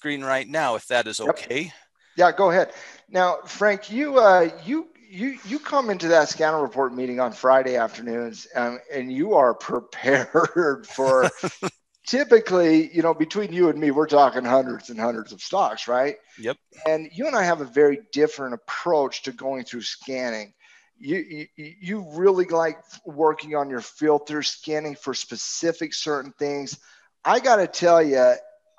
screen right now, if that is okay. Yep. Yeah, go ahead. Now, Frank, you come into that scanner report meeting on Friday afternoons, and you are prepared for typically, between you and me, we're talking hundreds and hundreds of stocks, right? Yep. And you and I have a very different approach to going through scanning. You really like working on your filters, scanning for specific certain things. I got to tell you,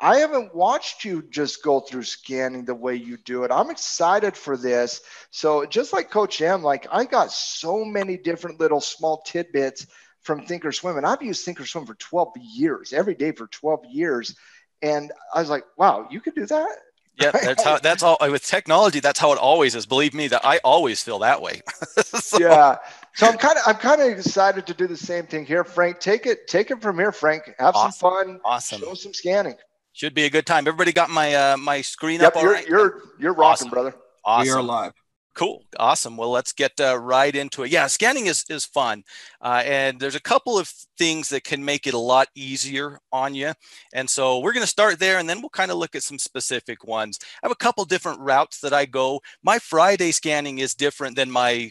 I haven't watched you just go through scanning the way you do it. I'm excited for this. So just like Coach M, like I got so many different little small tidbits from Thinkorswim, and I've used Thinkorswim for 12 years, every day for 12 years. And I was like, wow, you could do that? Yeah, that's all with technology. That's how it always is. Believe me, that I always feel that way. So. Yeah. So I'm kind of excited to do the same thing here, Frank. Take it from here, Frank. Have some fun. Awesome. Show some scanning. Should be a good time. Everybody got my my screen up all right? You're rocking, awesome. Brother. Awesome. We are live. Cool. Awesome. Well, let's get right into it. Yeah, scanning is fun. And there's a couple of things that can make it a lot easier on you. And so we're going to start there, and then we'll kind of look at some specific ones. I have a couple different routes that I go. My Friday scanning is different than my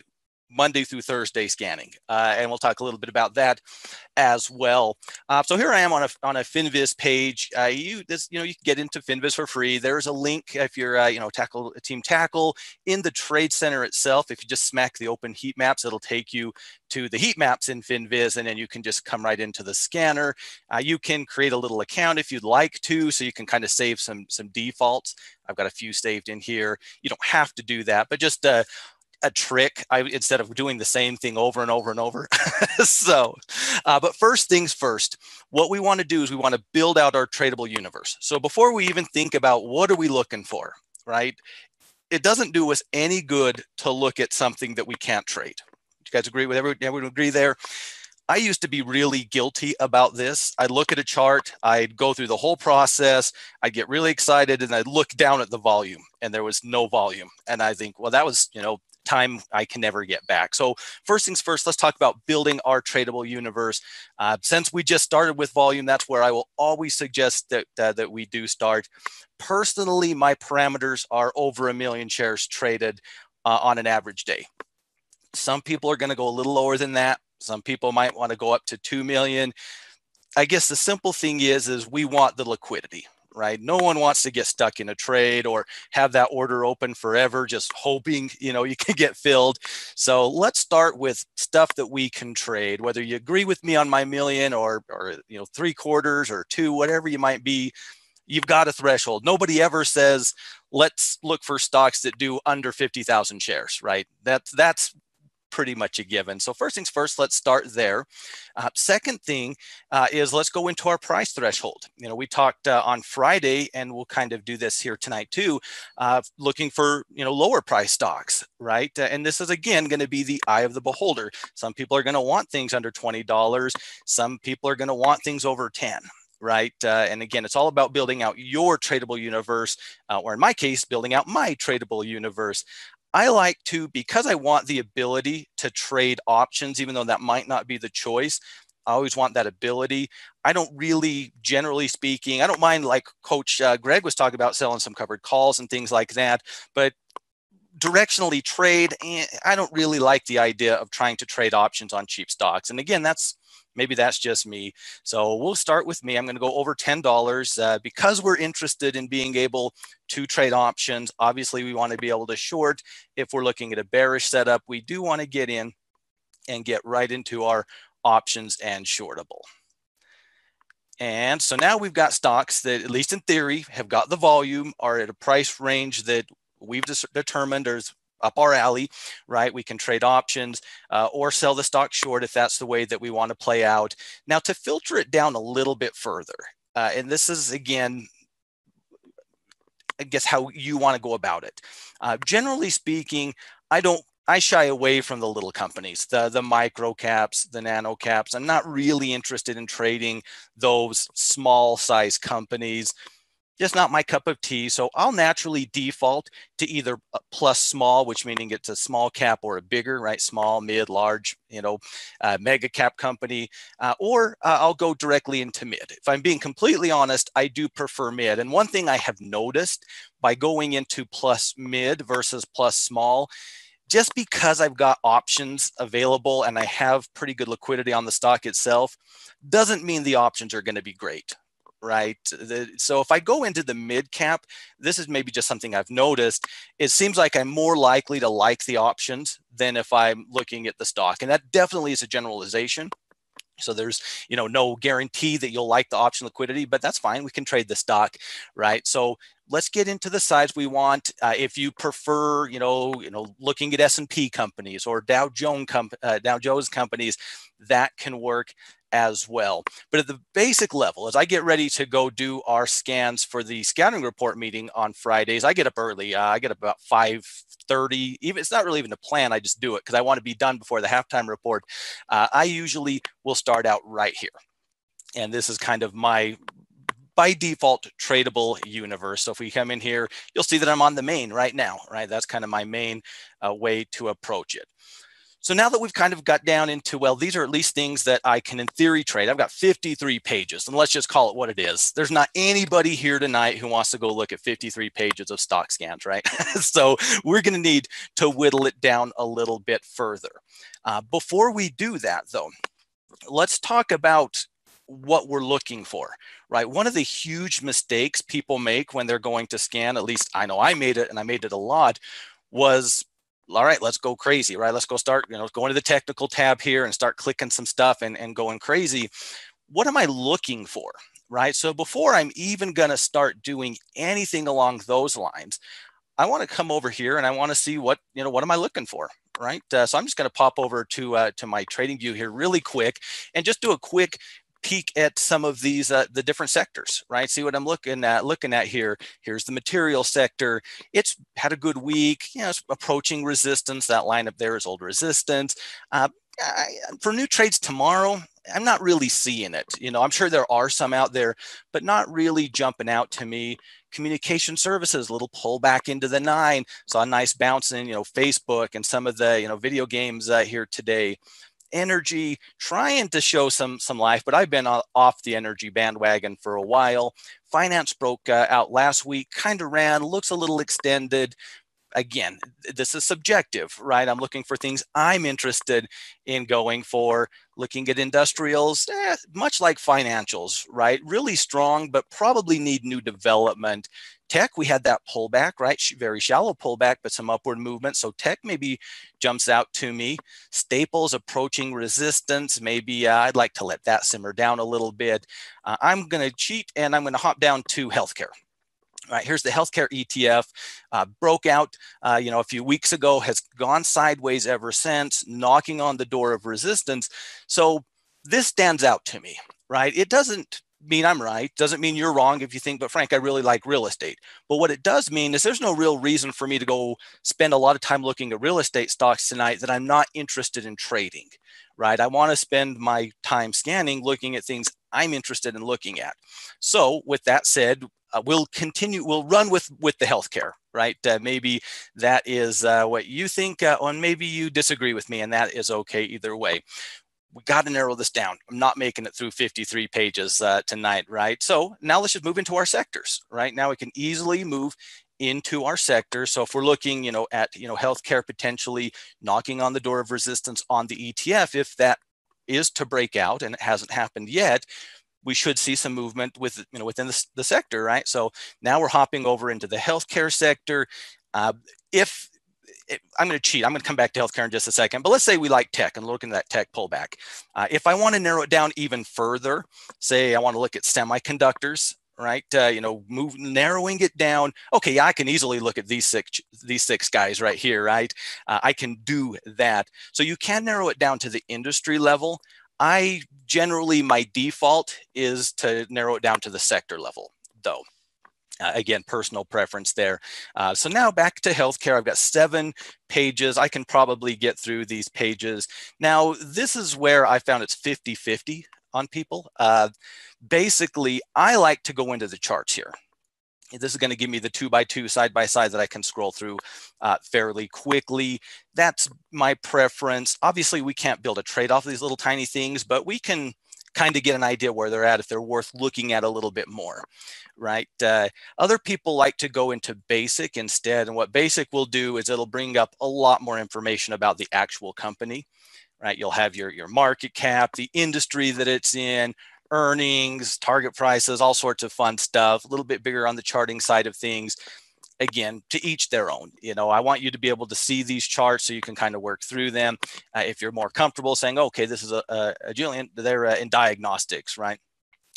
Monday through Thursday scanning. And we'll talk a little bit about that as well. So here I am on a FinViz page. You can get into FinViz for free. There's a link if you're Team Tackle in the Trade Center itself. If you just smack the open heat maps, it'll take you to the heat maps in FinViz, and then you can just come right into the scanner. You can create a little account if you'd like to, so you can kind of save some defaults. I've got a few saved in here. You don't have to do that, but just a trick instead of doing the same thing over and over and over. So, but first things first, what we want to do is we want to build out our tradable universe. So before we even think about what are we looking for, right? It doesn't do us any good to look at something that we can't trade. Do you guys agree with everyone agree there? I used to be really guilty about this. I'd look at a chart, I'd go through the whole process, I'd get really excited, and I'd look down at the volume, and there was no volume. And I think, well, that was, time I can never get back. So first things first, let's talk about building our tradable universe. Since we just started with volume, that's where I will always suggest that we do start. Personally, my parameters are over 1 million shares traded on an average day. Some people are going to go a little lower than that. Some people might want to go up to 2 million. I guess the simple thing is we want the liquidity, right? No one wants to get stuck in a trade or have that order open forever, just hoping, you can get filled. So let's start with stuff that we can trade, whether you agree with me on my million or 3/4 or 2, whatever you might be, you've got a threshold. Nobody ever says, let's look for stocks that do under 50,000 shares, right? That's pretty much a given. So first things first, let's start there. Second thing is let's go into our price threshold. We talked on Friday, and we'll kind of do this here tonight too, looking for, lower price stocks, right? And this is, again, going to be the eye of the beholder. Some people are going to want things under $20. Some people are going to want things over 10. Right. And again, it's all about building out your tradable universe, or in my case, building out my tradable universe. I like to, because I want the ability to trade options, even though that might not be the choice, I always want that ability. I don't really, generally speaking, I don't mind, like Coach Greg was talking about, selling some covered calls and things like that, but directionally trade, I don't really like the idea of trying to trade options on cheap stocks. And again, maybe that's just me. So we'll start with me. I'm going to go over $10 because we're interested in being able to trade options. Obviously, we want to be able to short. If we're looking at a bearish setup, we do want to get in and get right into our options and shortable. And so now we've got stocks that, at least in theory, have got the volume, are at a price range that we've determined is up our alley, right? We can trade options or sell the stock short if that's the way that we want to play out. Now, to filter it down a little bit further, and this is, again, I guess how you want to go about it. Generally speaking, I shy away from the little companies, the micro caps, the nano caps. I'm not really interested in trading those small size companies. just not my cup of tea. So I'll naturally default to either a plus small, which meaning it's a small cap or a bigger, right? Small, mid, large, mega cap company, or I'll go directly into mid. If I'm being completely honest, I do prefer mid. And one thing I have noticed by going into plus mid versus plus small, just because I've got options available and I have pretty good liquidity on the stock itself, doesn't mean the options are going to be great, right? So if I go into the mid cap, this is maybe just something I've noticed. It seems like I'm more likely to like the options than if I'm looking at the stock. And that definitely is a generalization. So there's, no guarantee that you'll like the option liquidity, but that's fine. We can trade the stock, right? So let's get into the size we want. If you prefer, looking at S&P companies or Dow Jones companies, that can work as well. But at the basic level, as I get ready to go do our scans for the scouting report meeting on Fridays, I get up early. I get up about 5:30. Even it's not really even a plan. I just do it because I want to be done before the halftime report. I usually will start out right here. And this is kind of my by default tradable universe. So if we come in here, you'll see that I'm on the main right now, right? That's kind of my main way to approach it. So now that we've kind of got down into, well, these are at least things that I can in theory trade. I've got 53 pages, and let's just call it what it is. There's not anybody here tonight who wants to go look at 53 pages of stock scans, right? So we're going to need to whittle it down a little bit further. Before we do that, though, let's talk about what we're looking for, right? One of the huge mistakes people make when they're going to scan, at least I know I made it, and I made it a lot, was, all right, let's go crazy, right? Let's go start, go into the technical tab here and start clicking some stuff and going crazy. What am I looking for, right? So before I'm even going to start doing anything along those lines, I want to come over here and I want to see what am I looking for, right? So I'm just going to pop over to my trading view here really quick and just do a quick peek at some of these the different sectors, right? See what I'm looking at here. Here's the material sector. It's had a good week. It's approaching resistance. That line up there is old resistance. For new trades tomorrow, I'm not really seeing it. I'm sure there are some out there, but not really jumping out to me. Communication services, a little pullback into the 9. Saw a nice bounce in, Facebook and some of the, video games here today. Energy trying to show some life, but I've been off the energy bandwagon for a while. Finance broke out last week, kind of ran, looks a little extended. Again, this is subjective, right? I'm looking for things I'm interested in going for. Looking at industrials, much like financials, right? Really strong, but probably need new development. Tech, we had that pullback, right? Very shallow pullback, but some upward movement. So tech maybe jumps out to me. Staples approaching resistance. Maybe I'd like to let that simmer down a little bit. I'm going to cheat and I'm going to hop down to healthcare. All right, here's the healthcare ETF, broke out, a few weeks ago, has gone sideways ever since, knocking on the door of resistance. So this stands out to me, right? It doesn't mean I'm right, doesn't mean you're wrong if you think, but Frank, I really like real estate. But what it does mean is there's no real reason for me to go spend a lot of time looking at real estate stocks tonight that I'm not interested in trading, right? I want to spend my time scanning, looking at things I'm interested in looking at. So with that said, we'll run with the healthcare, right? Maybe that is what you think, and maybe you disagree with me, and that is okay either way. We got to narrow this down. I'm not making it through 53 pages tonight, right? So now let's just move into our sectors, right? Now we can easily move into our sector. So if we're looking, at, healthcare potentially knocking on the door of resistance on the ETF, if that is to break out, and it hasn't happened yet, we should see some movement within the sector, right? So now we're hopping over into the healthcare sector. I'm going to cheat. I'm going to come back to healthcare in just a second. But let's say we like tech and looking at that tech pullback. If I want to narrow it down even further, say I want to look at semiconductors, right? Narrowing it down. Okay, I can easily look at these six guys right here, right? I can do that. So you can narrow it down to the industry level. My default is to narrow it down to the sector level, though. Again, personal preference there. So now back to healthcare. I've got 7 pages. I can probably get through these pages. Now, this is where I found it's 50-50 on people. Basically, I like to go into the charts here. This is going to give me the 2x2 side by side that I can scroll through fairly quickly. That's my preference. Obviously, we can't build a trade off of these little tiny things, but we can kind of get an idea where they're at if they're worth looking at a little bit more, right? Other people like to go into basic instead. And what basic will do is it'll bring up a lot more information about the actual company, right? You'll have your market cap, the industry that it's in, earnings, target prices, all sorts of fun stuff, a little bit bigger on the charting side of things. Again, to each their own. I want you to be able to see these charts so you can kind of work through them. If you're more comfortable saying, okay, this is a Julian, they're in diagnostics, right?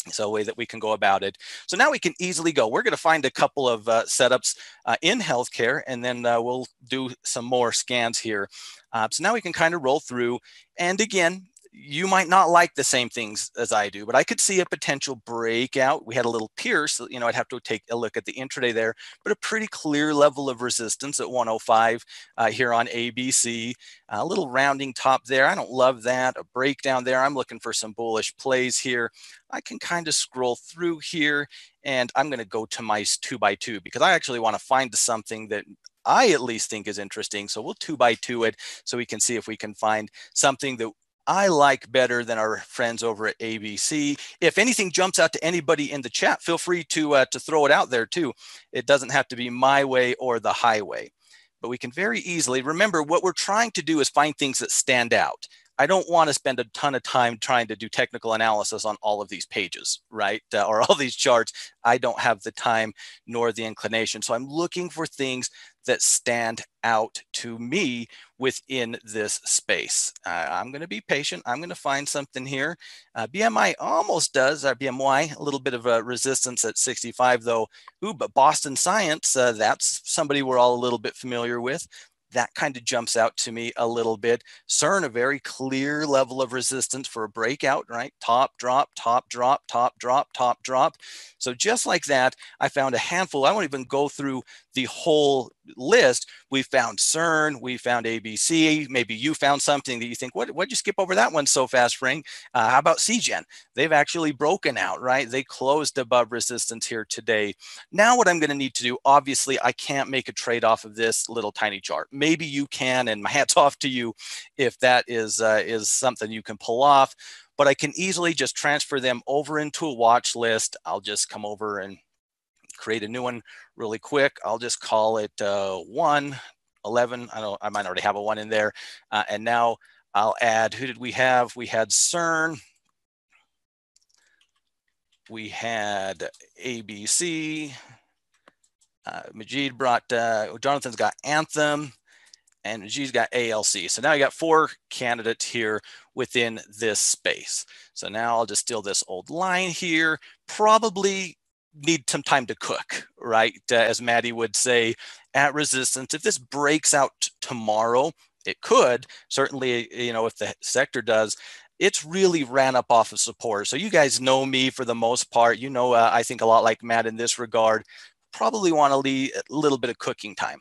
So a way that we can go about it. So now we can easily go. We're going to find a couple of setups in healthcare, and then we'll do some more scans here. So now we can kind of roll through. And again, you might not like the same things as I do, but I could see a potential breakout. We had a little pierce, I'd have to take a look at the intraday there, but a pretty clear level of resistance at 105 here on ABC. A little rounding top there. I don't love that. A breakdown there. I'm looking for some bullish plays here. I can kind of scroll through here, and I'm going to go to my 2x2 because I actually want to find something that I at least think is interesting. So we'll 2x2 it so we can see if we can find something that I like better than our friends over at ABC. If anything jumps out to anybody in the chat, feel free to throw it out there too. It doesn't have to be my way or the highway, but we can very easily remember what we're trying to do is find things that stand out. I don't want to spend a ton of time trying to do technical analysis on all of these pages, right? Or all these charts. I don't have the time nor the inclination. So I'm looking for things that stand out to me within this space. I'm going to be patient. I'm going to find something here. BMI almost does, our BMY, a little bit of a resistance at 65 though. Ooh, but Boston Science, that's somebody we're all a little bit familiar with. That kind of jumps out to me a little bit. CERN, a very clear level of resistance for a breakout, right? Top, drop, top, drop, top, drop, top, drop. So just like that, I found a handful. I won't even go through the whole list. We found CERN, we found ABC. Maybe you found something that you think, what'd you skip over that one so fast, Ring? How about CGen? They've actually broken out, right? They closed above resistance here today. Now what I'm going to need to do, obviously, I can't make a trade off of this little tiny chart. Maybe you can, and my hat's off to you if that is something you can pull off. But I can easily just transfer them over into a watch list. I'll just come over and create a new one really quick. I'll just call it 111. I might already have a 1 in there. And now I'll add, who did we have? We had CERN. We had ABC. Majid brought, Jonathan's got Anthem, and Majid's got ALC. So now I got 4 candidates here within this space. So now I'll just steal this old line here. Probably need some time to cook, right? As Maddie would say, at resistance. If this breaks out tomorrow, it could. Certainly, if the sector does, it's really ran up off of support. So you guys know me for the most part. I think a lot like Matt in this regard. Probably want to leave a little bit of cooking time.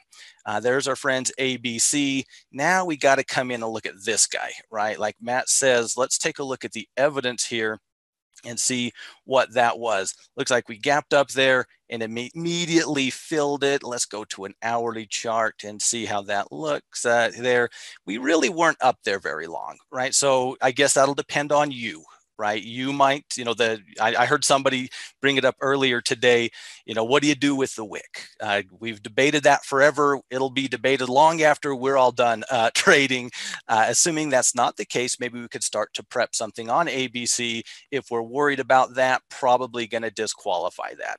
There's our friends ABC. Now we got to come in and look at this guy, right? Like Matt says, let's take a look at the evidence here and see what that was. Looks like we gapped up there and immediately filled it. Let's go to an hourly chart and see how that looks there. We really weren't up there very long, right? So I guess that'll depend on you. Right. You might, I heard somebody bring it up earlier today. What do you do with the wick? We've debated that forever. It'll be debated long after we're all done trading. Assuming that's not the case, maybe we could start to prep something on ABC. If we're worried about that, probably going to disqualify that.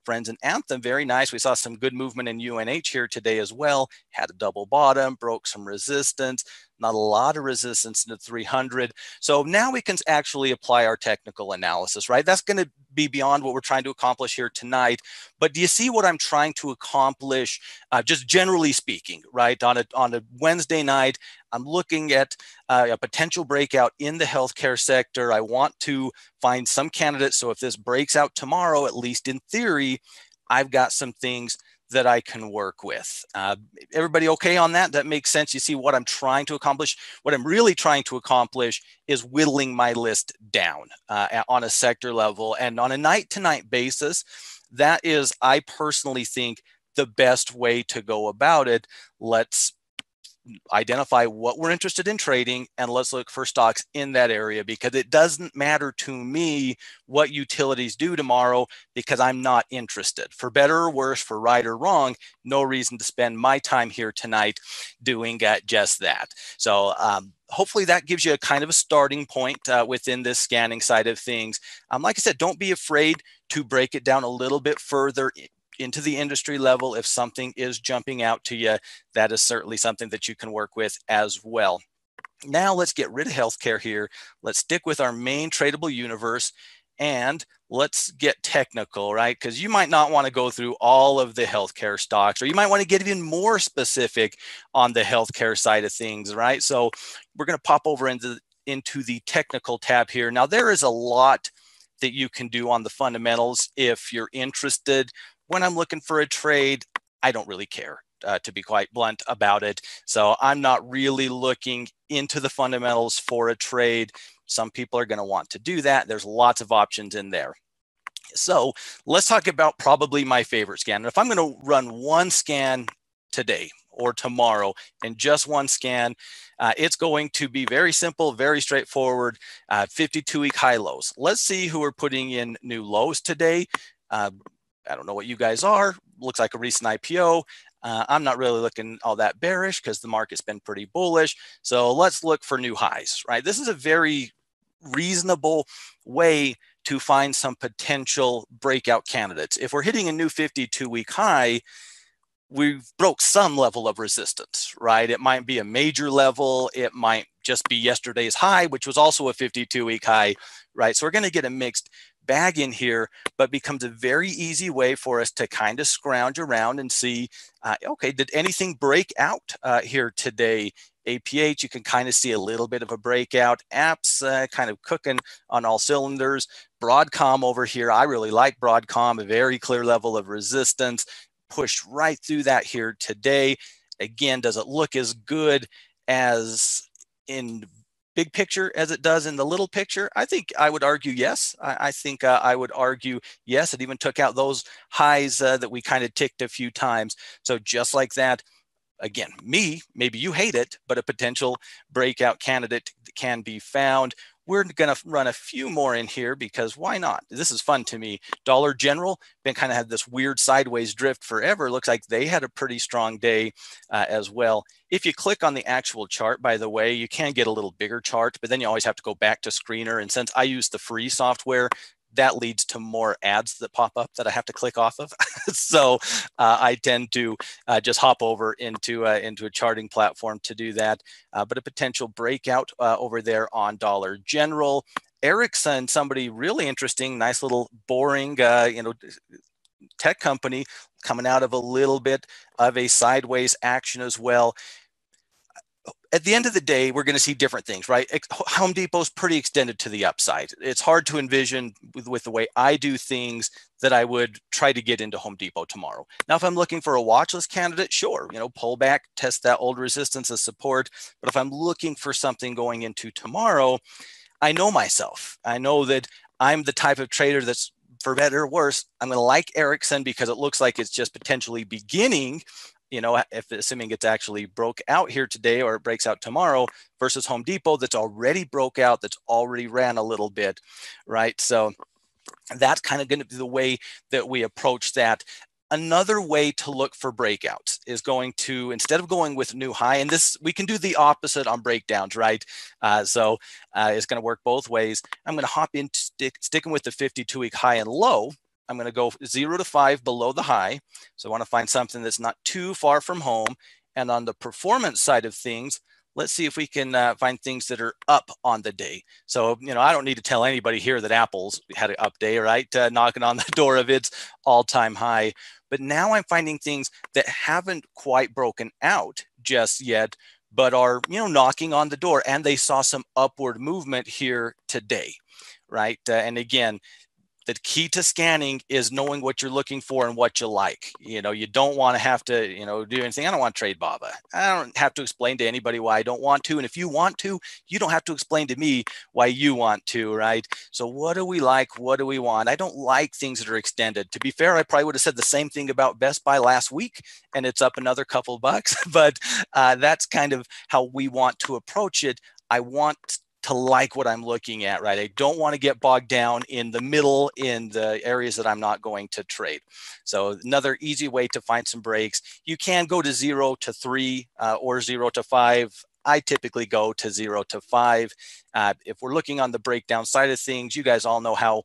Friends in Anthem, very nice. We saw some good movement in UNH here today as well. Had a double bottom, broke some resistance, not a lot of resistance in the 300. So now we can actually apply our technical analysis, right? That's going to be beyond what we're trying to accomplish here tonight. But do you see what I'm trying to accomplish, just generally speaking, right? On a Wednesday night, I'm looking at a potential breakout in the healthcare sector. I want to find some candidates. So if this breaks out tomorrow, at least in theory, I've got some things that I can work with. Everybody okay on that? That makes sense. You see what I'm trying to accomplish? What I'm really trying to accomplish is whittling my list down on a sector level and on a night-to-night basis. that is, I personally think, the best way to go about it. Let's identify what we're interested in trading, and let's look for stocks in that area, because it doesn't matter to me what utilities do tomorrow, because I'm not interested. For better or worse, for right or wrong, no reason to spend my time here tonight doing just that. So hopefully that gives you a kind of a starting point within this scanning side of things. Like I said, don't be afraid to break it down a little bit further into the industry level. If something is jumping out to you, that is certainly something that you can work with as well. Now let's get rid of healthcare here. Let's stick with our main tradable universe, and let's get technical, right? Because you might not want to go through all of the healthcare stocks, or you might want to get even more specific on the healthcare side of things, right? So we're going to pop over into the technical tab here. Now there is a lot that you can do on the fundamentals if you're interested. When I'm looking for a trade, I don't really care, to be quite blunt about it. So I'm not really looking into the fundamentals for a trade. Some people are going to want to do that. There's lots of options in there. So let's talk about probably my favorite scan. And if I'm going to run one scan today or tomorrow, and just one scan, it's going to be very simple, very straightforward, 52-week high lows. Let's see who are putting in new lows today. I don't know what you guys are. Looks like a recent IPO. I'm not really looking all that bearish because the market's been pretty bullish. So let's look for new highs, right? This is a very reasonable way to find some potential breakout candidates. If we're hitting a new 52-week high, we've broke some level of resistance, right? It might be a major level. It might just be yesterday's high, which was also a 52-week high, right? So we're going to get a mixed bag in here, but becomes a very easy way for us to kind of scrounge around and see, okay, did anything break out here today? APH, you can kind of see a little bit of a breakout. Apps kind of cooking on all cylinders. Broadcom over here, I really like Broadcom, a very clear level of resistance. Pushed right through that here today. Again, does it look as good as in big picture as it does in the little picture? I think I would argue yes. I think I would argue yes. It even took out those highs that we kind of ticked a few times. So just like that, again, maybe you hate it, but a potential breakout candidate can be found. We're going to run a few more in here because why not? This is fun to me. Dollar General been kind of had this weird sideways drift forever. Looks like they had a pretty strong day as well. If you click on the actual chart, by the way, you can get a little bigger chart, but then you always have to go back to Screener. And since I use the free software, that leads to more ads that pop up that I have to click off of. So I tend to just hop over into a charting platform to do that. But a potential breakout over there on Dollar General. Ericsson, somebody really interesting, nice little boring, tech company coming out of a little bit of a sideways action as well. At the end of the day, we're going to see different things, right? Home Depot's pretty extended to the upside. It's hard to envision with the way I do things that I would try to get into Home Depot tomorrow. Now, if I'm looking for a watch list candidate, sure, pull back, test that old resistance as support. But if I'm looking for something going into tomorrow, I know myself. I know that I'm the type of trader that's, for better or worse, I'm going to like Ericsson because it looks like it's just potentially beginning, if assuming it's actually broke out here today or it breaks out tomorrow, versus Home Depot that's already broke out, that's already ran a little bit, right? So that's kind of going to be the way that we approach that. Another way to look for breakouts is going to, instead of going with new high, and this, we can do the opposite on breakdowns, right? So it's going to work both ways. I'm going to hop in, sticking with the 52-week high and low. I'm going to go 0 to 5 below the high. So I want to find something that's not too far from home. And on the performance side of things, let's see if we can find things that are up on the day. So, I don't need to tell anybody here that Apple's had an up day, right? Knocking on the door of its all-time high. But now I'm finding things that haven't quite broken out just yet, but are, knocking on the door, and they saw some upward movement here today, right? And again, the key to scanning is knowing what you're looking for and what you like. You know, you don't want to have to, you know, do anything. I don't want to trade BABA. I don't have to explain to anybody why I don't want to. And if you want to, you don't have to explain to me why you want to, right? So what do we like? What do we want? I don't like things that are extended. To be fair, I probably would have said the same thing about Best Buy last week, and it's up another couple of bucks. But that's kind of how we want to approach it. I want to like what I'm looking at, right? I don't want to get bogged down in the middle in the areas that I'm not going to trade. So another easy way to find some breaks, you can go to 0 to 3 or 0 to 5. I typically go to 0 to 5. If we're looking on the breakdown side of things, you guys all know how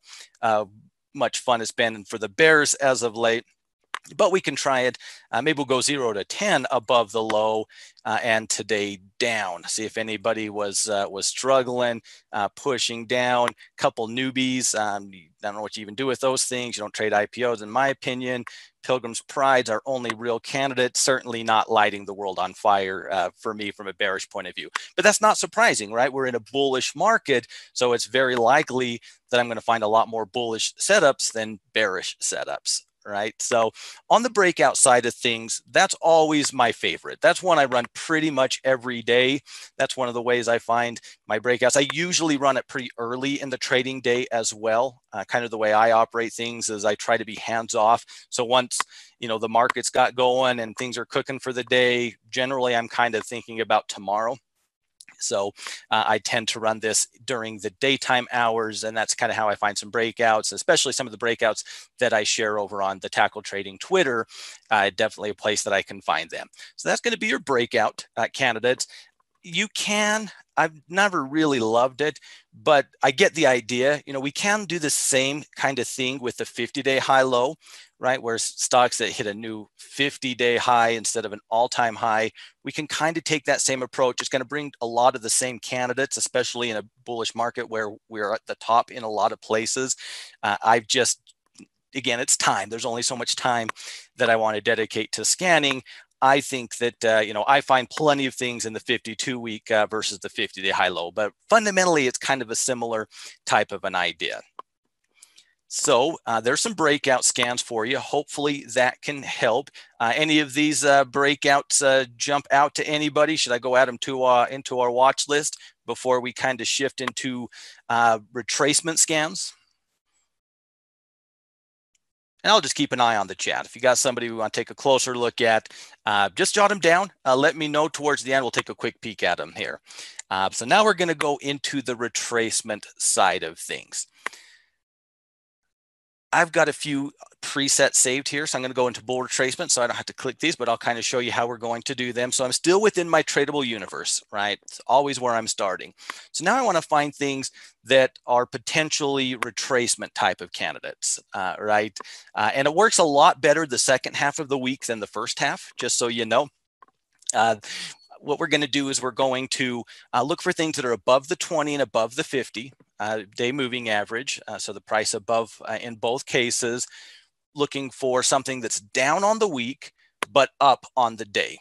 much fun it's been for the bears as of late. But we can try it. Maybe we'll go 0 to 10 above the low, and today down. See if anybody was struggling, pushing down. Couple newbies. I don't know what you even do with those things. You don't trade IPOs, in my opinion. Pilgrim's Pride's our only real candidate. Certainly not lighting the world on fire for me from a bearish point of view. But that's not surprising, right? We're in a bullish market, so it's very likely that I'm going to find a lot more bullish setups than bearish setups. Right. So on the breakout side of things, that's always my favorite. That's one I run pretty much every day. That's one of the ways I find my breakouts. I usually run it pretty early in the trading day as well. Kind of the way I operate things is I try to be hands off. So once, you know, the market's got going and things are cooking for the day, generally I'm kind of thinking about tomorrow. So I tend to run this during the daytime hours, and that's kind of how I find some breakouts, especially some of the breakouts that I share over on the Tackle Trading Twitter. Definitely a place that I can find them. So that's going to be your breakout candidates. You can, I've never really loved it, but I get the idea. You know, we can do the same kind of thing with the 50-day high-low, right? Where stocks that hit a new 50-day high instead of an all-time high, we can kind of take that same approach. It's going to bring a lot of the same candidates, especially in a bullish market where we're at the top in a lot of places. I've just, again, it's time. There's only so much time that I want to dedicate to scanning. I think that, you know, I find plenty of things in the 52-week versus the 50-day high-low, but fundamentally, it's kind of a similar type of an idea. So there's some breakout scans for you. Hopefully that can help. Any of these breakouts jump out to anybody? Should I go add them to into our watch list before we kind of shift into retracement scans? And I'll just keep an eye on the chat. If you got somebody we want to take a closer look at, just jot them down. Let me know towards the end. We'll take a quick peek at them here. So now we're going to go into the retracement side of things. I've got a few presets saved here, so I'm going to go into bull retracement, so I don't have to click these, but I'll kind of show you how we're going to do them. So I'm still within my tradable universe, right? It's always where I'm starting. So now I want to find things that are potentially retracement type of candidates, right? And it works a lot better the second half of the week than the first half, just so you know. What we're going to do is we're going to look for things that are above the 20 and above the 50 day moving average. So the price above in both cases, looking for something that's down on the week, but up on the day.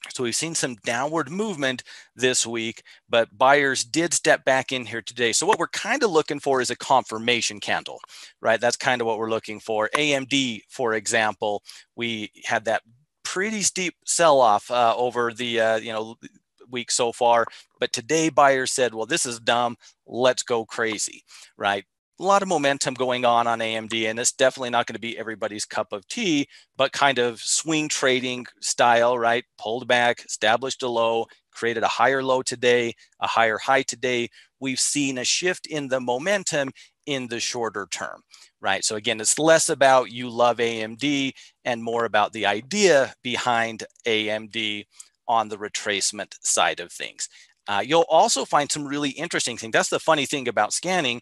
So we've seen some downward movement this week, but buyers did step back in here today. So what we're kind of looking for is a confirmation candle, right? That's kind of what we're looking for. AMD, for example, we had that pretty steep sell-off over the week so far, but today buyers said, well, this is dumb, let's go crazy, right? A lot of momentum going on AMD, and it's definitely not going to be everybody's cup of tea, but kind of swing trading style, right? Pulled back, established a low, created a higher low today, a higher high today. We've seen a shift in the momentum in the shorter term, right? So again, it's less about you love AMD and more about the idea behind AMD on the retracement side of things. You'll also find some really interesting things. That's the funny thing about scanning,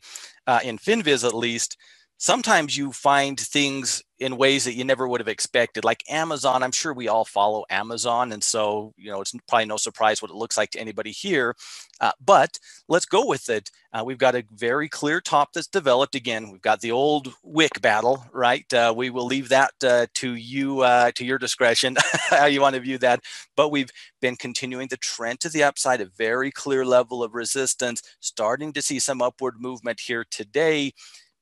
in FinViz at least. Sometimes you find things in ways that you never would have expected, like Amazon. I'm sure we all follow Amazon, and so it's probably no surprise what it looks like to anybody here. But let's go with it. We've got a very clear top that's developed. Again, we've got the old wick battle, right? We will leave that to you, to your discretion, how you want to view that. But we've been continuing the trend to the upside, a very clear level of resistance, starting to see some upward movement here today.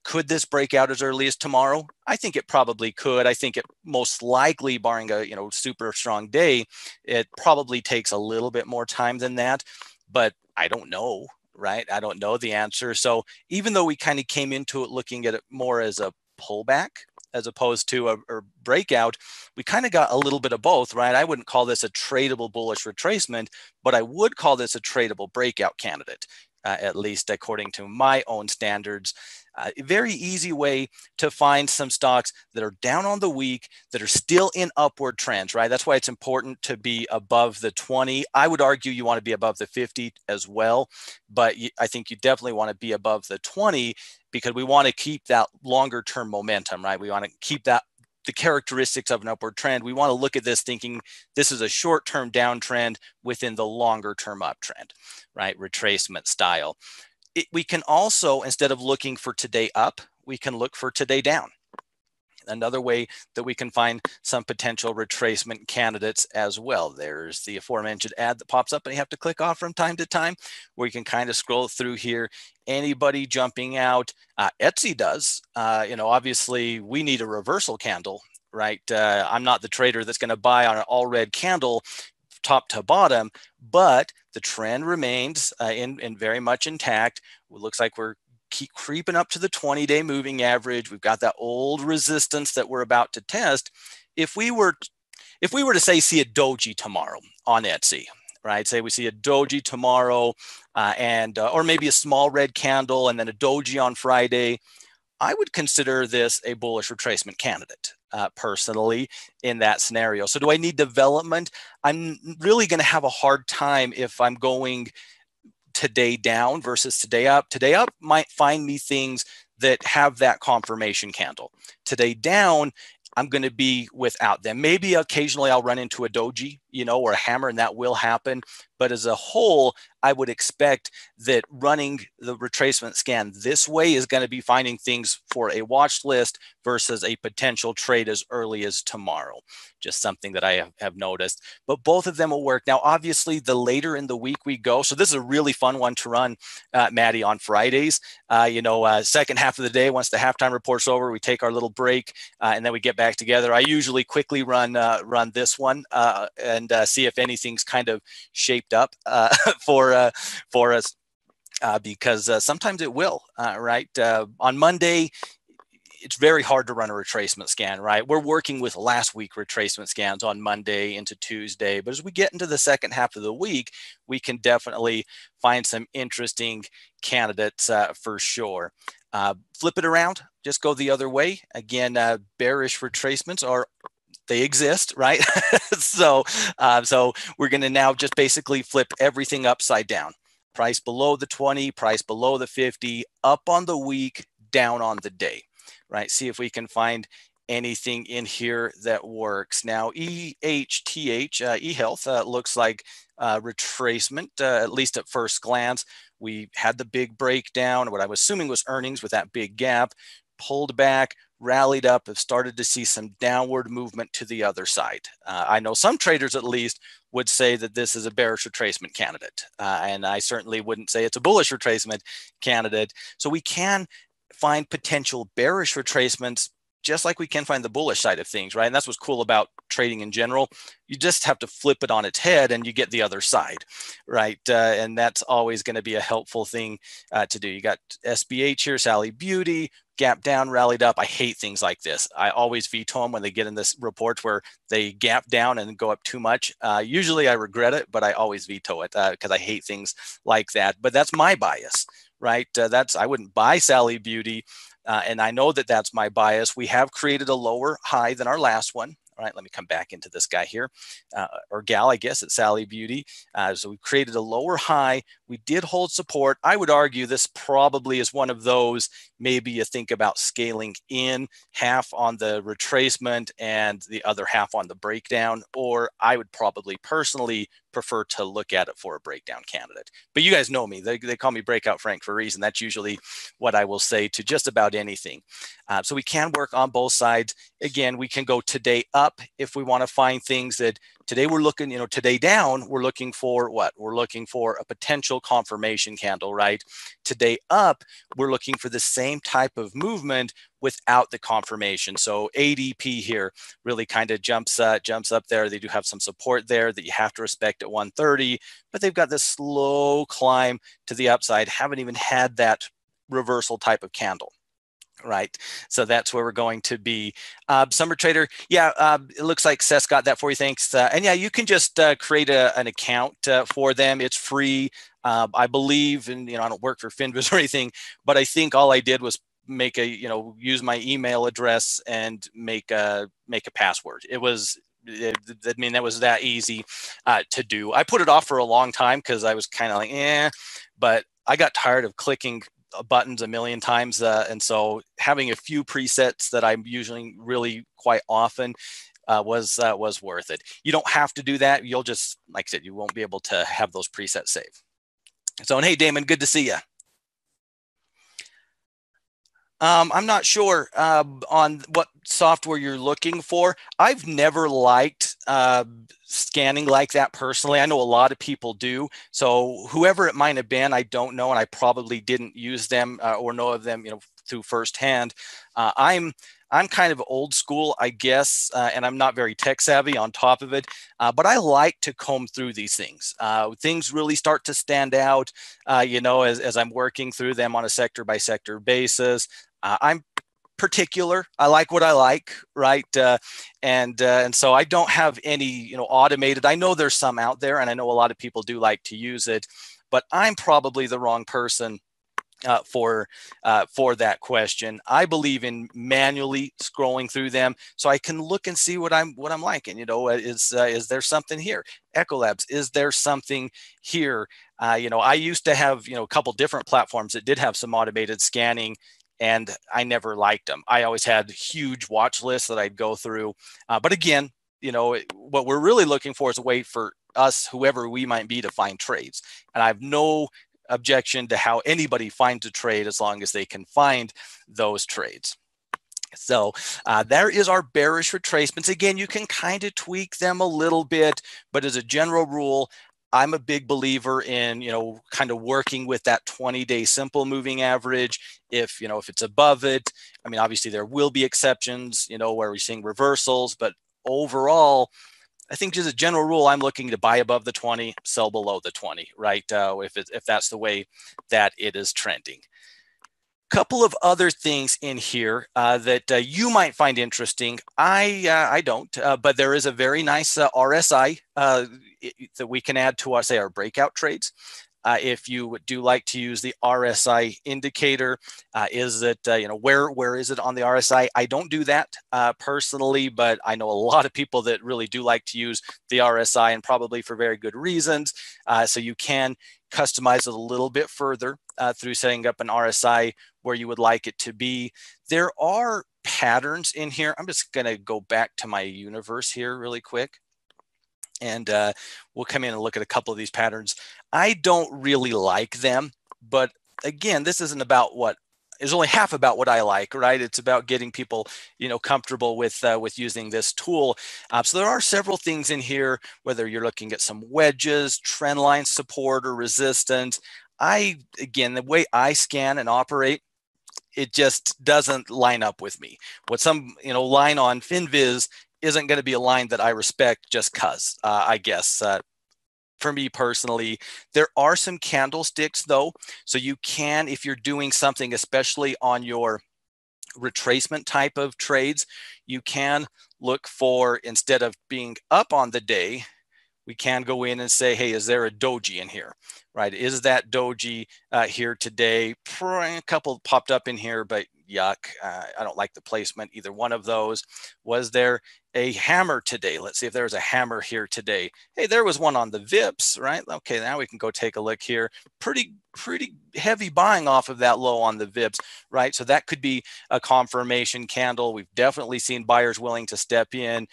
Could this break out as early as tomorrow? I think it probably could. I think it most likely, barring a super strong day, it probably takes a little bit more time than that. But I don't know, right? I don't know the answer. So even though we kind of came into it looking at it more as a pullback as opposed to a breakout, we kind of got a little bit of both, right? I wouldn't call this a tradable bullish retracement, but I would call this a tradable breakout candidate, at least according to my own standards. A very easy way to find some stocks that are down on the week, that are still in upward trends, right? That's why it's important to be above the 20. I would argue you want to be above the 50 as well, but I think you definitely want to be above the 20 because we want to keep that longer term momentum, right? We want to keep that the characteristics of an upward trend. We want to look at this thinking this is a short-term downtrend within the longer-term uptrend, right? Retracement style. We can also, instead of looking for today up, we can look for today down. Another way that we can find some potential retracement candidates as well. There's the aforementioned ad that pops up and you have to click off from time to time, where you can kind of scroll through here. Anybody jumping out? Etsy does. Obviously we need a reversal candle, right? I'm not the trader that's going to buy on an all red candle top to bottom, but the trend remains in very much intact. It looks like we're keep creeping up to the 20-day moving average. We've got that old resistance that we're about to test. If we were to say see a doji tomorrow on Etsy, right? Say we see a doji tomorrow, or maybe a small red candle and then a doji on Friday. I would consider this a bullish retracement candidate, personally, in that scenario. So do I need development? I'm really going to have a hard time if I'm going today down versus today up. Today up might find me things that have that confirmation candle. Today down, I'm going to be without them. Maybe occasionally I'll run into a doji, or a hammer, and that will happen. But as a whole, I would expect that running the retracement scan this way is going to be finding things for a watch list versus a potential trade as early as tomorrow. Just something that I have noticed. But both of them will work. Now, obviously, the later in the week we go, so this is a really fun one to run, Maddie, on Fridays. Second half of the day, once the halftime report's over, we take our little break, and then we get back together. I usually quickly run this one and see if anything's kind of shaped up for us, because sometimes it will, right? On Monday, it's very hard to run a retracement scan, right? We're working with last week retracement scans on Monday into Tuesday, but as we get into the second half of the week, we can definitely find some interesting candidates for sure. Flip it around, just go the other way. Again, bearish retracements they exist, right? So we're going to now just basically flip everything upside down. Price below the 20, price below the 50, up on the week, down on the day, right? See if we can find anything in here that works. Now, eHealth looks like retracement, at least at first glance. We had the big breakdown, what I was assuming was earnings with that big gap, pulled back, rallied up, have started to see some downward movement to the other side. I know some traders at least would say that this is a bearish retracement candidate. And I certainly wouldn't say it's a bullish retracement candidate. So we can find potential bearish retracements just like we can find the bullish side of things, right? And that's what's cool about trading in general. You just have to flip it on its head and you get the other side, right? And that's always going to be a helpful thing to do. You got SBH here, Sally Beauty, gap down, rallied up. I hate things like this. I always veto them when they get in this report where they gap down and go up too much. Usually I regret it, but I always veto it because I hate things like that. But that's my bias, right? I wouldn't buy Sally Beauty. And I know that that's my bias. We have created a lower high than our last one. All right, let me come back into this guy here, or gal, I guess, it's Sally Beauty. So we created a lower high. We did hold support. I would argue this probably is one of those, maybe you think about scaling in half on the retracement and the other half on the breakdown, or I would probably personally prefer to look at it for a breakdown candidate. But you guys know me. They call me Breakout Frank for a reason. That's usually what I will say to just about anything. So we can work on both sides. Again, we can go today up if we want to find things that today we're looking, today down, we're looking for what? We're looking for a potential confirmation candle, right? Today up, we're looking for the same type of movement without the confirmation. So ADP here really kind of jumps up there. They do have some support there that you have to respect at 130, but they've got this slow climb to the upside. Haven't even had that reversal type of candle. Right. So that's where we're going to be. Summer Trader. Yeah, it looks like Seth got that for you. Thanks. And yeah, you can just create an account for them. It's free. I believe, and I don't work for FinViz or anything, but I think all I did was make use my email address and make a password. That was that easy to do. I put it off for a long time because I was kind of like, but I got tired of clicking buttons a million times, and so having a few presets that I'm using really quite often was worth it. You don't have to do that. You'll just, like I said, you won't be able to have those presets saved. So, and hey, Damon, good to see you. I'm not sure on what software you're looking for. I've never liked scanning like that personally. I know a lot of people do. So whoever it might have been, I don't know, and I probably didn't use them or know of them, through firsthand. I'm kind of old school, I guess, and I'm not very tech savvy on top of it, but I like to comb through these things. Things really start to stand out, as I'm working through them on a sector by sector basis. I'm particular. I like what I like, right? And so I don't have any, automated. I know there's some out there, and I know a lot of people do like to use it, but I'm probably the wrong person for that question. I believe in manually scrolling through them so I can look and see what I'm liking. Is there something here? Ecolabs, is there something here? I used to have a couple different platforms that did have some automated scanning, and I never liked them. I always had huge watch lists that I'd go through. But again, what we're really looking for is a way for us, whoever we might be, to find trades. And I have no objection to how anybody finds a trade as long as they can find those trades. So there is our bearish retracements. Again, you can kind of tweak them a little bit, but as a general rule, I'm a big believer in, kind of working with that 20-day simple moving average. If it's above it, I mean, obviously there will be exceptions, where we're seeing reversals, but overall, I think just a general rule, I'm looking to buy above the 20, sell below the 20, right? If that's the way that it is trending. Couple of other things in here that you might find interesting. I don't, but there is a very nice RSI that we can add to our breakout trades. If you do like to use the RSI indicator, is it, where is it on the RSI? I don't do that personally, but I know a lot of people that really do like to use the RSI, and probably for very good reasons. So you can customize it a little bit further through setting up an RSI where you would like it to be. There are patterns in here. I'm just going to go back to my universe here really quick, and we'll come in and look at a couple of these patterns. I don't really like them, but again, this isn't about is only half about what I like, right? It's about getting people, comfortable with using this tool. So there are several things in here, whether you're looking at some wedges, trend line support, or resistance. Again, the way I scan and operate, it just doesn't line up with me. What some, line on FinViz isn't going to be a line that I respect just because, I guess. For me personally, there are some candlesticks though. So you can, if you're doing something, especially on your retracement type of trades, you can look for, instead of being up on the day, we can go in and say, hey, is there a doji in here, right? Is that doji here today? A couple popped up in here, but yuck. I don't like the placement, either one of those. Was there a hammer today? Let's see if there's a hammer here today. Hey, there was one on the VIPs, right? Okay, now we can go take a look here. Pretty heavy buying off of that low on the VIPs, right? So that could be a confirmation candle. We've definitely seen buyers willing to step in,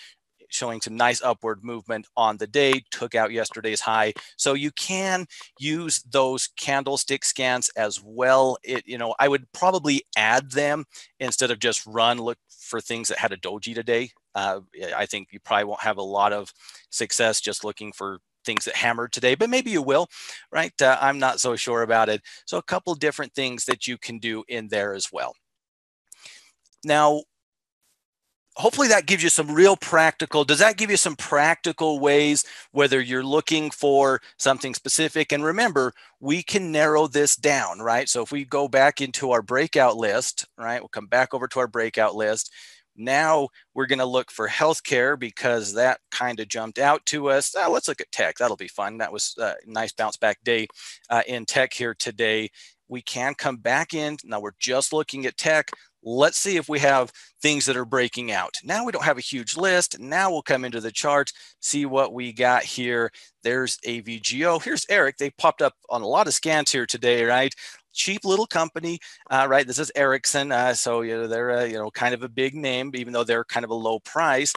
showing some nice upward movement on the day, took out yesterday's high. So you can use those candlestick scans as well. I would probably add them instead of just look for things that had a doji today. I think you probably won't have a lot of success just looking for things that hammered today, but maybe you will, right? I'm not so sure about it. So a couple different things that you can do in there as well. Now, hopefully that gives you some real practical, does that give you some practical ways, whether you're looking for something specific? And remember, we can narrow this down, right? So if we go back into our breakout list, right, we'll come back over to our breakout list. Now we're going to look for healthcare because that kind of jumped out to us. Let's look at tech. That'll be fun. That was a nice bounce back day in tech here today. We can come back in. Now we're just looking at tech. Let's see if we have things that are breaking out. Now we don't have a huge list. Now we'll come into the charts, see what we got here. There's AVGO. Here's Eric. They popped up on a lot of scans here today, right? Cheap little company, right? This is Ericsson. So, they're, kind of a big name, even though they're kind of a low price.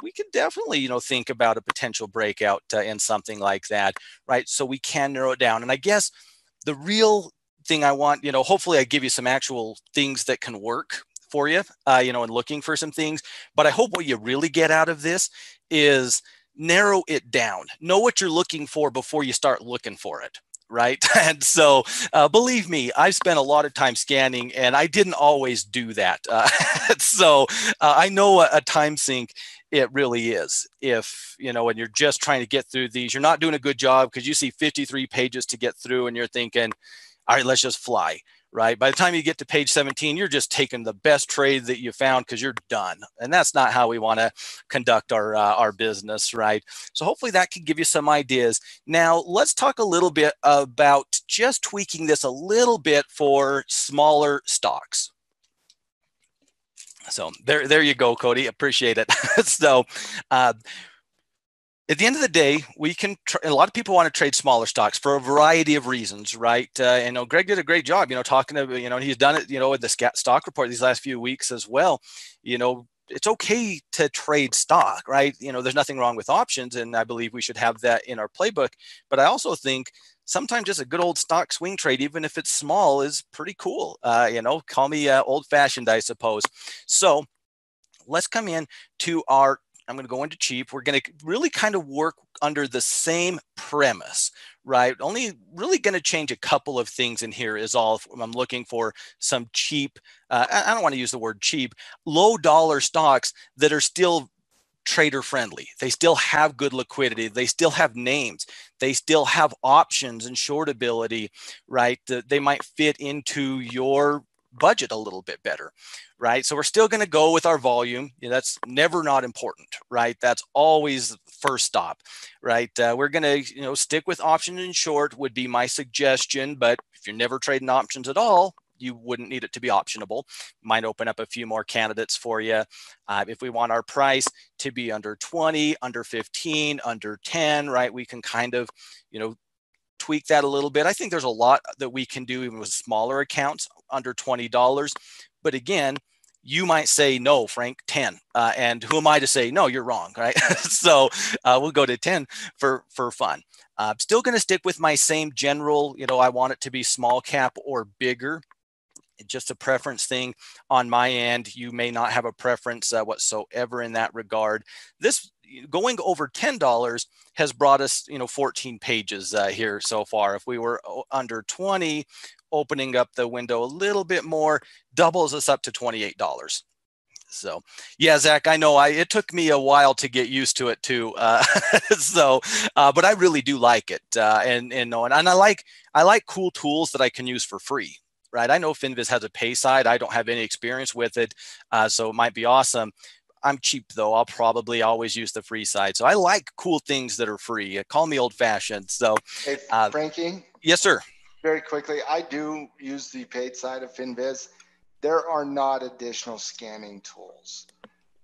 We can definitely, think about a potential breakout in something like that, right? So we can narrow it down. And I guess the real thing I want, hopefully I give you some actual things that can work for you, and looking for some things. But I hope what you really get out of this is narrow it down. Know what you're looking for before you start looking for it. Right. And so believe me, I've spent a lot of time scanning and I didn't always do that. So I know a time sink it really is. If, when you're just trying to get through these, you're not doing a good job because you see 53 pages to get through and you're thinking, all right, let's just fly. Right. By the time you get to page 17, you're just taking the best trade that you found because you're done. And that's not how we want to conduct our business. Right. So hopefully that can give you some ideas. Now, let's talk a little bit about just tweaking this a little bit for smaller stocks. So there you go, Cody. Appreciate it. So at the end of the day, we can. A lot of people want to trade smaller stocks for a variety of reasons, right? Greg did a great job, talking to, he's done it, with the stock report these last few weeks as well. It's okay to trade stock, right? There's nothing wrong with options, and I believe we should have that in our playbook. But I also think sometimes just a good old stock swing trade, even if it's small, is pretty cool. Call me old-fashioned, I suppose. So let's come in to our. I'm going to go into cheap. We're going to really kind of work under the same premise, right? Only really going to change a couple of things in here is all. I'm looking for some cheap, I don't want to use the word cheap, low dollar stocks that are still trader friendly. They still have good liquidity. They still have names. They still have options and short ability, right? They might fit into your budget a little bit better, right? So we're still going to go with our volume. That's never not important, right? That's always first stop, right? We're going to, stick with option and short would be my suggestion. But if you're never trading options at all, you wouldn't need it to be optionable. Might open up a few more candidates for you. If we want our price to be under 20, under 15, under 10, right? We can kind of, tweak that a little bit. I think there's a lot that we can do even with smaller accounts under $20. But again, you might say, no, Frank, 10. And who am I to say, no, you're wrong, right? So we'll go to 10 for fun. Still going to stick with my same general, I want it to be small cap or bigger. Just a preference thing on my end. You may not have a preference whatsoever in that regard. This going over $10 has brought us, 14 pages here so far. If we were under 20, opening up the window a little bit more, doubles us up to $28. So yeah, Zach, I know it took me a while to get used to it too. But I really do like it. And I like cool tools that I can use for free. Right. I know FinViz has a pay side. I don't have any experience with it. So it might be awesome. I'm cheap though. I'll probably always use the free side. So I like cool things that are free. Call me old fashioned. So hey, Frankie. Yes, sir. Very quickly, I do use the paid side of FinViz. There are not additional scanning tools.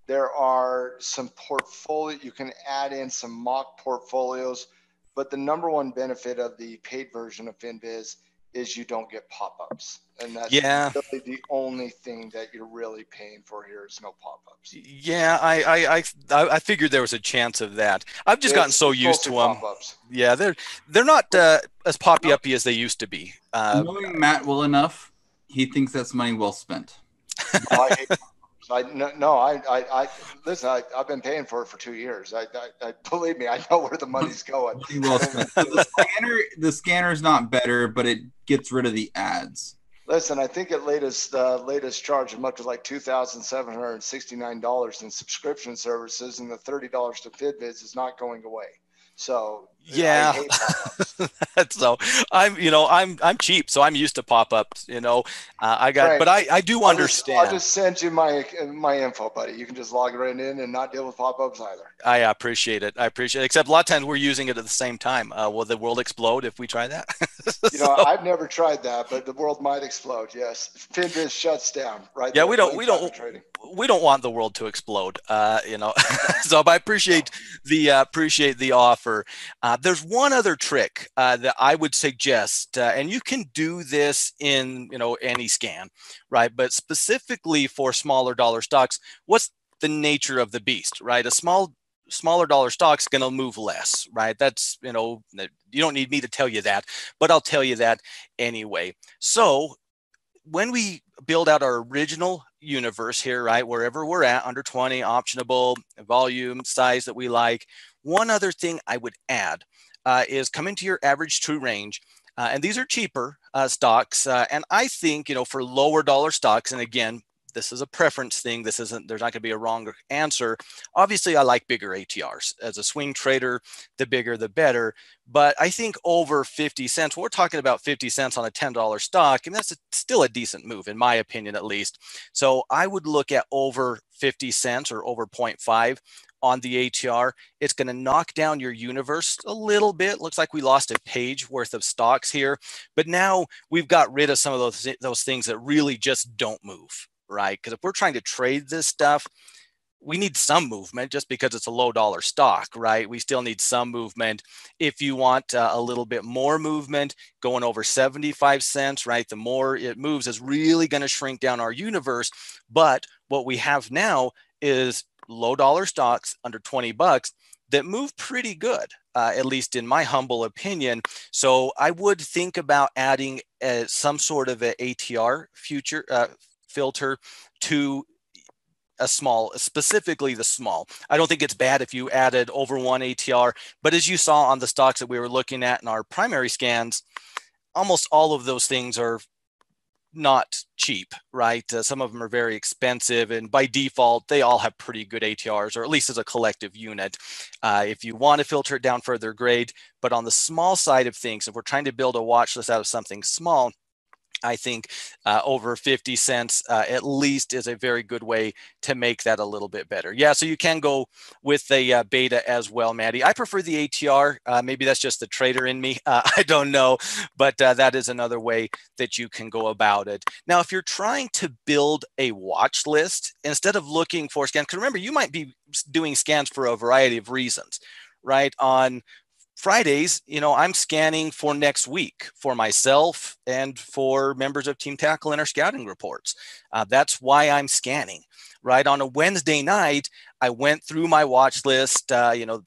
There are some portfolio, you can add in some mock portfolios, but the number one benefit of the paid version of FinViz is you don't get pop-ups, and that's Yeah. really the only thing that you're really paying for here is no pop-ups. Yeah, I figured there was a chance of that. I've just gotten so It's used mostly to them. pop-ups. Yeah, they're not as poppy-uppy as they used to be. Knowing Matt well enough, he thinks that's money well spent. Oh, I hate I listen. I've been paying for it for 2 years. I believe me, I know where the money's going. Money well spent. The scanner's not better, but it gets rid of the ads. Listen, I think at latest charge as much as like $2,769 in subscription services, and the $30 to FinViz is not going away. So yeah, I hate pop-ups. so I'm cheap, so I'm used to pop-ups. I got, Frank, but I do understand. I'll just send you my info, buddy. You can just log right in and not deal with pop-ups either. I appreciate it. Except a lot of times we're using it at the same time. Will the world explode if we try that? I've never tried that, but the world might explode. Yes, FinViz shuts down. Right. Yeah, we don't want the world to explode. So I appreciate the offer. There's one other trick that I would suggest, and you can do this in any scan, right? But specifically for smaller dollar stocks, what's the nature of the beast, right? Smaller dollar stock's going to move less, right? That's, you don't need me to tell you that, but I'll tell you that anyway. So when we build out our original universe here, right, wherever we're at, under 20, optionable, volume, size that we like, one other thing I would add is come into your average true range. And these are cheaper stocks. And I think, for lower dollar stocks, and again, this is a preference thing. There's not going to be a wrong answer. Obviously, I like bigger ATRs. As a swing trader, the bigger, the better. But I think over 50 cents, we're talking about 50 cents on a $10 stock, and that's still a decent move, in my opinion, at least. So I would look at over 50 cents or over 0.5 on the ATR. It's going to knock down your universe a little bit. Looks like we lost a page worth of stocks here, but now we've got rid of some of those things that really just don't move. Right? Because if we're trying to trade this stuff, we need some movement just because it's a low dollar stock, right? We still need some movement. If you want a little bit more movement, going over 75 cents, right? The more it moves is really going to shrink down our universe. But what we have now is low dollar stocks under 20 bucks that move pretty good, at least in my humble opinion. So I would think about adding some sort of an ATR future filter to a small, specifically the small. I don't think it's bad if you added over one ATR, but as you saw on the stocks that we were looking at in our primary scans, almost all of those things are not cheap, right? Some of them are very expensive, and by default, they all have pretty good ATRs, or at least as a collective unit. If you want to filter it down further, great. But on the small side of things, if we're trying to build a watch list out of something small, I think over 50 cents at least is a very good way to make that a little bit better. Yeah, so you can go with a beta as well, Maddie. I prefer the ATR. Maybe that's just the trader in me. I don't know, but that is another way that you can go about it. Now, if you're trying to build a watch list, instead of looking for scans, because remember, you might be doing scans for a variety of reasons, right? On Fridays, I'm scanning for next week for myself and for members of Team Tackle in our scouting reports. That's why I'm scanning, right? On a Wednesday night, I went through my watch list,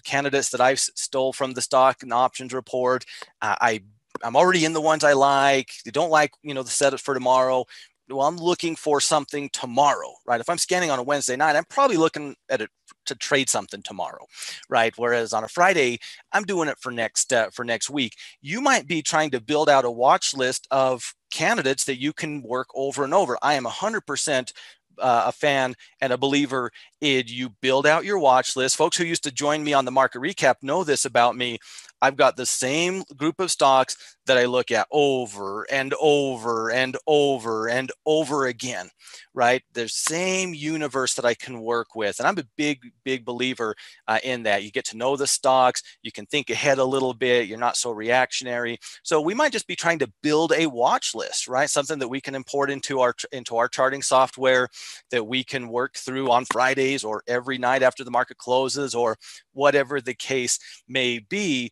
candidates that I stole from the stock and options report. I'm already in the ones I like. They don't like, the setup for tomorrow. Well, I'm looking for something tomorrow, right? If I'm scanning on a Wednesday night, I'm probably looking at it to trade something tomorrow, right? Whereas on a Friday, I'm doing it for next week. You might be trying to build out a watch list of candidates that you can work over and over. I am 100% a fan and a believer in you build out your watch list. Folks who used to join me on the market recap know this about me. I've got the same group of stocks that I look at over and over and over and over again, right? The same universe that I can work with. And I'm a big believer in that. You get to know the stocks. You can think ahead a little bit. You're not so reactionary. So we might just be trying to build a watch list, right? Something that we can import into our charting software that we can work through on Fridays or every night after the market closes or whatever the case may be.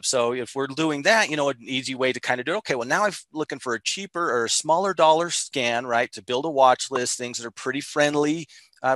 So if we're doing that, an easy way to kind of do it, okay, well, now I'm looking for a cheaper or a smaller dollar scan, right, to build a watch list, things that are pretty friendly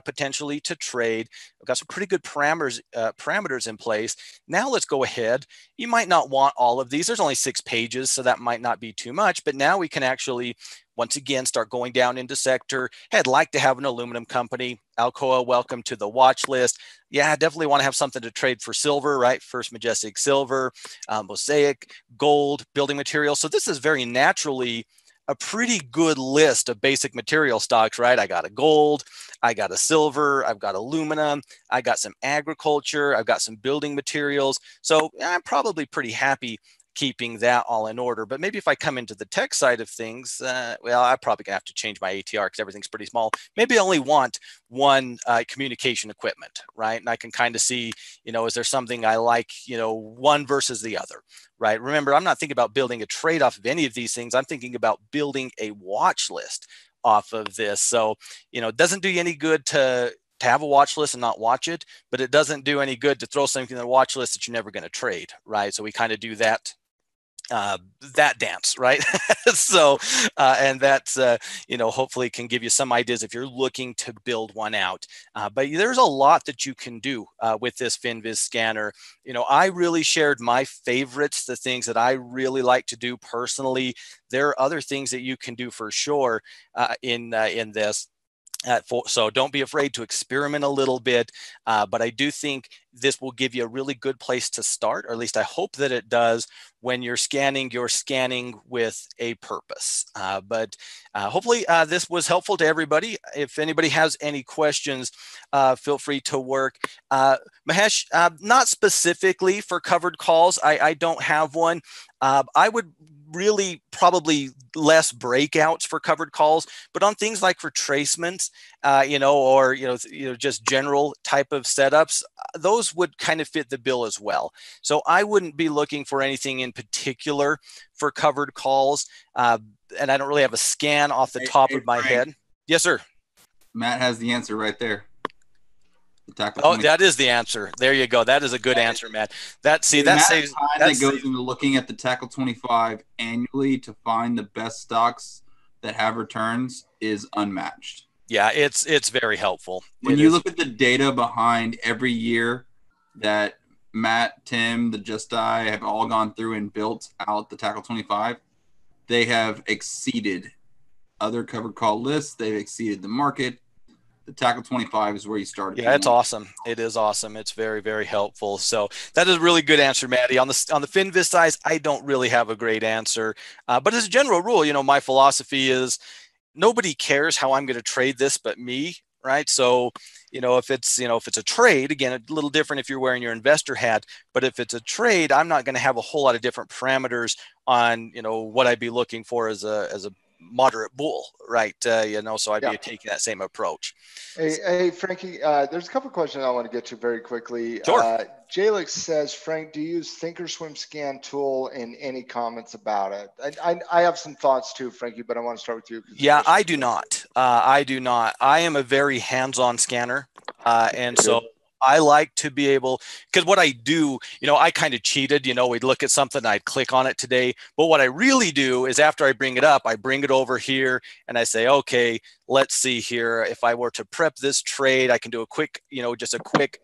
potentially to trade. We've got some pretty good parameters in place. Now let's go ahead. You might not want all of these. There's only 6 pages, so that might not be too much, but now we can actually, once again, start going down into sector. Hey, I'd like to have an aluminum company. Alcoa, welcome to the watch list. Yeah, I definitely want to have something to trade for silver, right? First Majestic Silver, Mosaic, gold, building materials. So this is very naturally a pretty good list of basic material stocks, right? I got a gold, I got a silver, I've got aluminum, I got some agriculture, I've got some building materials. So I'm probably pretty happy keeping that all in order. But maybe if I come into the tech side of things, well, I'm probably gonna have to change my ATR because everything's pretty small. Maybe I only want one communication equipment, right? And I can kind of see, is there something I like, one versus the other, right? Remember, I'm not thinking about building a trade off of any of these things. I'm thinking about building a watch list off of this. So, it doesn't do you any good to have a watch list and not watch it, but it doesn't do any good to throw something in the watch list that you're never going to trade, right? So we kind of do that dance, right? So, and that's, hopefully can give you some ideas if you're looking to build one out. But there's a lot that you can do with this FinViz scanner. I really shared my favorites, the things that I really like to do personally. There are other things that you can do for sure in this. So don't be afraid to experiment a little bit, but I do think this will give you a really good place to start, or at least I hope that it does. When you're scanning with a purpose. But hopefully this was helpful to everybody. If anybody has any questions, feel free to work. Mahesh, not specifically for covered calls, I don't have one. I would really probably less breakouts for covered calls, but on things like retracements, or just general type of setups, those would kind of fit the bill as well. So I wouldn't be looking for anything in particular for covered calls, and I don't really have a scan off the top of my head. Yes, sir. Matt has the answer right there. That is the answer. There you go. That is a good answer, Matt. That saves time that goes into looking at the Tackle 25 annually to find the best stocks that have returns is unmatched. Yeah, it's very helpful. When you look at the data behind every year that Matt, Tim, the Just I have all gone through and built out the Tackle 25, they have exceeded other covered call lists. They've exceeded the market. The Tackle 25 is where you started. Yeah, it's awesome. It is awesome. It's very, very helpful. So that is a really good answer, Maddie. On the FinViz side, I don't really have a great answer. But as a general rule, my philosophy is nobody cares how I'm going to trade this but me, right? So, if it's a trade, again, a little different if you're wearing your investor hat, but if it's a trade, I'm not going to have a whole lot of different parameters on, what I'd be looking for as a moderate bull, right? So I'd be taking that same approach. Hey, Frankie, there's a couple of questions I want to get to very quickly. Sure. Jalix says, Frank, do you use Thinkorswim Scan tool, and any comments about it? I have some thoughts too, Frankie, but I want to start with you. Yeah, I do not. I do not. I am a very hands-on scanner. And so I like to be able, because what I do, I kind of cheated, we'd look at something, I'd click on it today. But what I really do is after I bring it up, I bring it over here and I say, okay, let's see here. If I were to prep this trade, I can do a quick, just a quick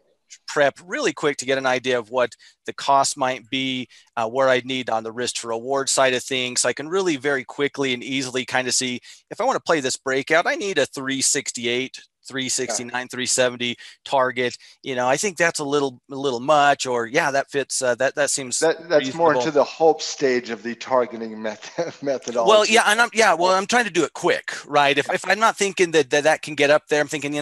prep really quick to get an idea of what the cost might be, where I'd need on the risk to reward side of things. So I can really very quickly and easily kind of see if I want to play this breakout, I need a 368, 369, 370 target. I think that's a little much, or that fits. That seems that's reasonable. More into the hope stage of the targeting methodology. Well, yeah, and I'm trying to do it quick, right? If I'm not thinking that can get up there, I'm thinking,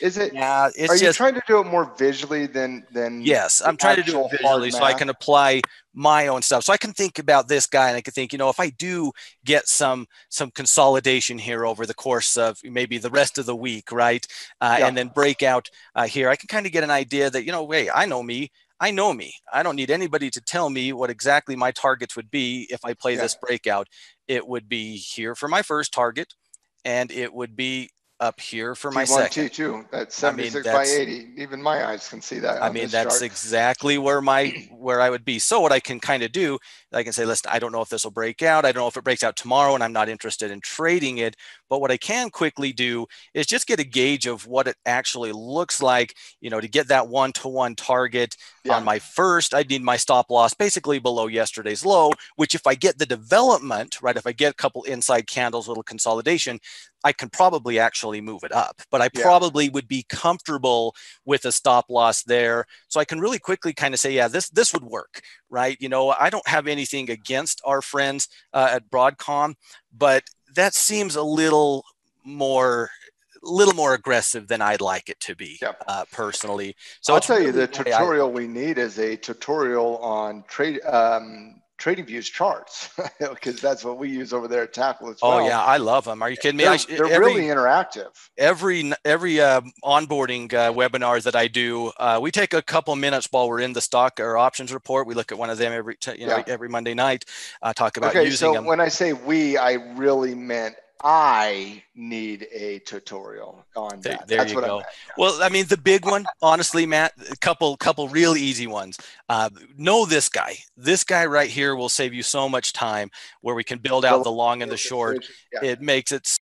is it? Yeah, it's are just, you trying to do it more visually than? Yes, I'm trying to do it visually so I can apply my own stuff. So I can think about this guy and I can think, if I do get some consolidation here over the course of maybe the rest of the week, right? And then break out here, I can kind of get an idea that, hey, I know me. I don't need anybody to tell me what exactly my targets would be if I play this breakout. It would be here for my first target, and it would be up here for my T1, second. T2, that's I mean, 76 by 80. Even my eyes can see that I on mean, this that's chart. exactly where I would be. So what I can kind of do, I can say, listen, I don't know if this will break out. I don't know if it breaks out tomorrow and I'm not interested in trading it. But what I can quickly do is just get a gauge of what it actually looks like, you know, to get that one-to-one target. Yeah. On my first, I need my stop loss basically below yesterday's low, which if I get the development, right, if I get a couple inside candles, little consolidation, I can probably actually move it up. But I probably would be comfortable with a stop loss there. So I can really quickly kind of say, yeah, this would work, right? You know, I don't have anything against our friends at Broadcom, but that seems a little more aggressive than I'd like it to be, personally. So I'll it's tell really you, the tutorial we need is a tutorial on TradingView's charts, because that's what we use over there at Tackle as well. Oh yeah, I love them. Are you kidding me? They're really interactive. Every onboarding webinar that I do, we take a couple minutes while we're in the stock or options report. We look at one of them every Monday night. Talk about using them. When I say we, I really meant I need a tutorial on that. That's what I meant. Yeah. Well, I mean, the big one, honestly, Matt, a couple real easy ones. Know this guy. This guy right here will save you so much time, where we can build out the long and the short. It makes it